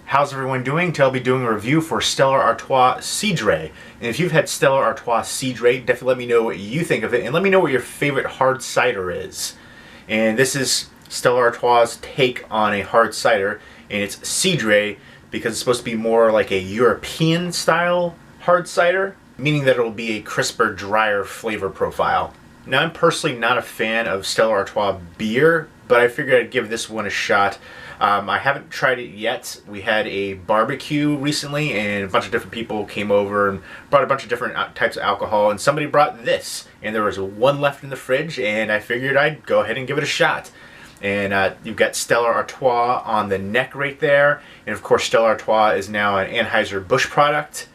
How's everyone doing? Today I'll be doing a review for Stella Artois Cidre. And if you've had Stella Artois Cidre, definitely let me know what you think of it, and let me know what your favorite hard cider is. And this is Stella Artois' take on a hard cider, and it's Cidre because it's supposed to be more like a European style hard cider, meaning that it'll be a crisper, drier flavor profile. Now, I'm personally not a fan of Stella Artois beer, but I figured I'd give this one a shot. I haven't tried it yet. We had a barbecue recently, and a bunch of different people came over and brought a bunch of different types of alcohol, and somebody brought this, and there was one left in the fridge, and I figured I'd go ahead and give it a shot. And you've got Stella Artois on the neck right there, and of course Stella Artois is now an Anheuser-Busch product,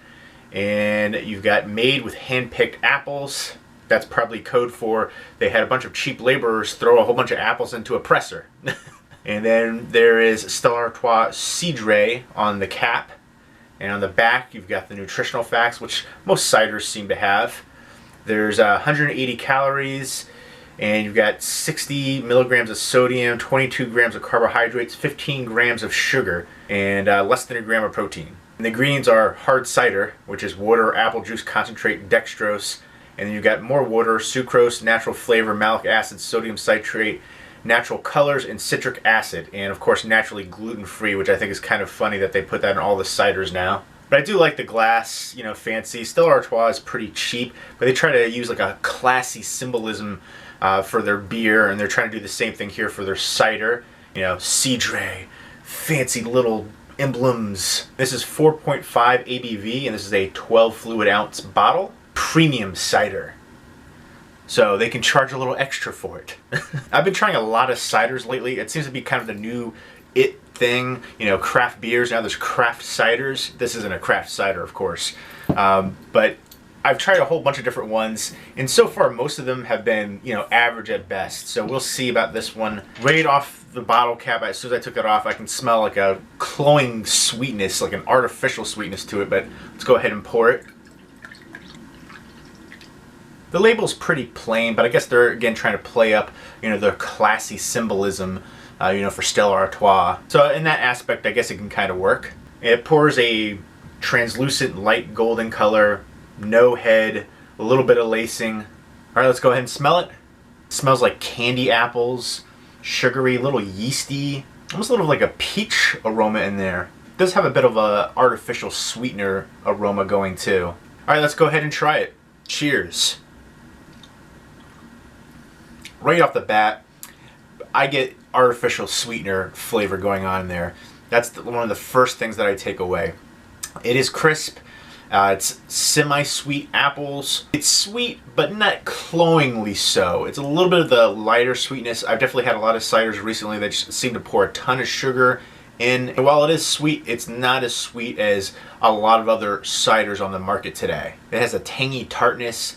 and you've got made with hand-picked apples. That's probably code for they had a bunch of cheap laborers throw a whole bunch of apples into a presser. And then there is Stella Artois Cidre on the cap. And on the back, you've got the nutritional facts, which most ciders seem to have. There's 180 calories, and you've got 60 milligrams of sodium, 22 grams of carbohydrates, 15 grams of sugar, and less than a gram of protein. And the ingredients are hard cider, which is water, apple juice concentrate, dextrose, and then you've got more water, sucrose, natural flavor, malic acid, sodium citrate, natural colors, and citric acid, and of course naturally gluten-free, which I think is kind of funny that they put that in all the ciders now. But I do like the glass, fancy. Stella Artois is pretty cheap, but they try to use like a classy symbolism for their beer, and they're trying to do the same thing here for their cider. Cidre, fancy little emblems. This is 4.5 ABV, and this is a 12 fluid ounce bottle. Premium cider. So they can charge a little extra for it. I've been trying a lot of ciders lately. It seems to be kind of the new thing. Craft beers. Now there's craft ciders. This isn't a craft cider, of course. But I've tried a whole bunch of different ones. And so far, most of them have been, average at best. So we'll see about this one. Right off the bottle cap, as soon as I took it off, I can smell like a cloying sweetness, like an artificial sweetness to it. But let's go ahead and pour it. The label's pretty plain, but I guess they're, again, trying to play up, their classy symbolism, for Stella Artois. So in that aspect, I guess it can kind of work. It pours a translucent light golden color, no head, a little bit of lacing. All right, let's go ahead and smell it. It smells like candy apples, sugary, little yeasty, almost a little like a peach aroma in there. It does have a bit of a artificial sweetener aroma going too. All right, let's go ahead and try it. Cheers. Right off the bat, I get artificial sweetener flavor going on in there. That's one of the first things that I take away. It is crisp. It's semi-sweet apples. It's sweet, but not cloyingly so. It's a little bit of the lighter sweetness. I've definitely had a lot of ciders recently that just seem to pour a ton of sugar in. And while it is sweet, it's not as sweet as a lot of other ciders on the market today. It has a tangy tartness.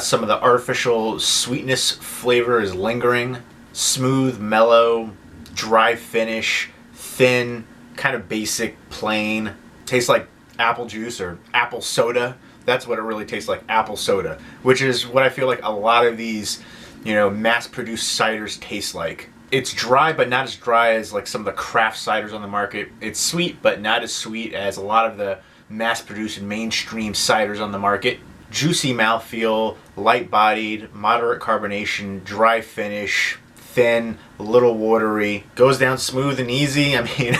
Some of the artificial sweetness flavor is lingering. Smooth, mellow, dry finish, thin, kind of basic, plain. Tastes like apple juice or apple soda. That's what it really tastes like, apple soda. Which is what I feel like a lot of these, mass-produced ciders taste like. It's dry, but not as dry as like some of the craft ciders on the market. It's sweet, but not as sweet as a lot of the mass-produced and mainstream ciders on the market. Juicy mouthfeel, light-bodied, moderate carbonation, dry finish, thin, a little watery, goes down smooth and easy. I mean,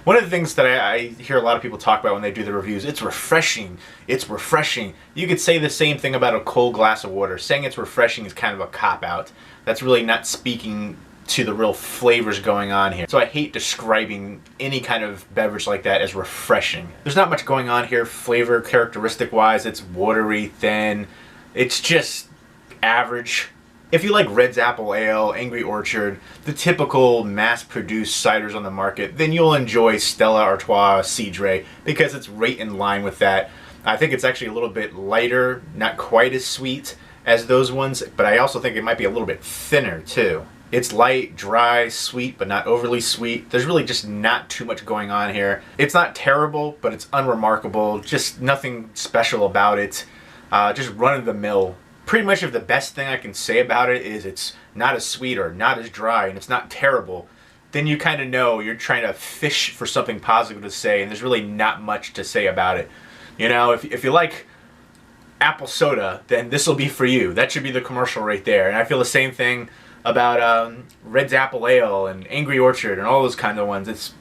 one of the things that I hear a lot of people talk about when they do the reviews, it's refreshing. It's refreshing. You could say the same thing about a cold glass of water. Saying it's refreshing is kind of a cop-out. That's really not speaking to the real flavors going on here. So I hate describing any kind of beverage like that as refreshing. There's not much going on here flavor characteristic wise. It's watery, thin. It's just average. If you like Red's Apple Ale, Angry Orchard, the typical mass-produced ciders on the market, then you'll enjoy Stella Artois Cidre because it's right in line with that. I think it's actually a little bit lighter, not quite as sweet as those ones, but I also think it might be a little bit thinner too. It's light, dry, sweet, but not overly sweet. There's really just not too much going on here. It's not terrible, but it's unremarkable. Just nothing special about it. Just run-of-the-mill. Pretty much if the best thing I can say about it is it's not as sweet or not as dry, and it's not terrible, then you kind of know you're trying to fish for something positive to say, and there's really not much to say about it. You know, if you like apple soda, then this will be for you. That should be the commercial right there. And I feel the same thing about Red's Apple Ale and Angry Orchard and all those kind of ones. It's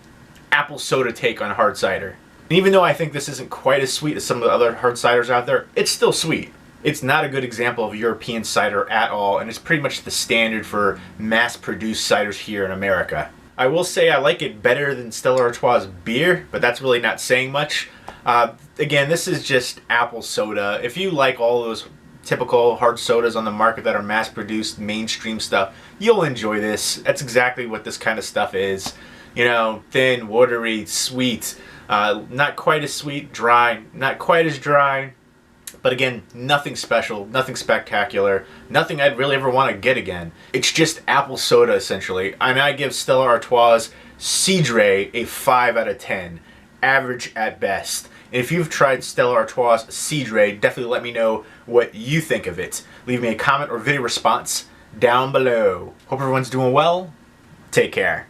apple soda take on hard cider. And even though I think this isn't quite as sweet as some of the other hard ciders out there, it's still sweet. It's not a good example of European cider at all, and it's pretty much the standard for mass-produced ciders here in America. I will say I like it better than Stella Artois beer, but that's really not saying much. Again, this is just apple soda. If you like all those typical hard sodas on the market that are mass-produced, mainstream stuff, you'll enjoy this. That's exactly what this kind of stuff is. You know, thin, watery, sweet, not quite as sweet, dry, not quite as dry. But again, nothing special, nothing spectacular, nothing I'd really ever want to get again. It's just apple soda, essentially. And I give Stella Artois Cidre a 5 out of 10. Average at best. And if you've tried Stella Artois Cidre, definitely let me know what you think of it. Leave me a comment or video response down below. Hope everyone's doing well. Take care.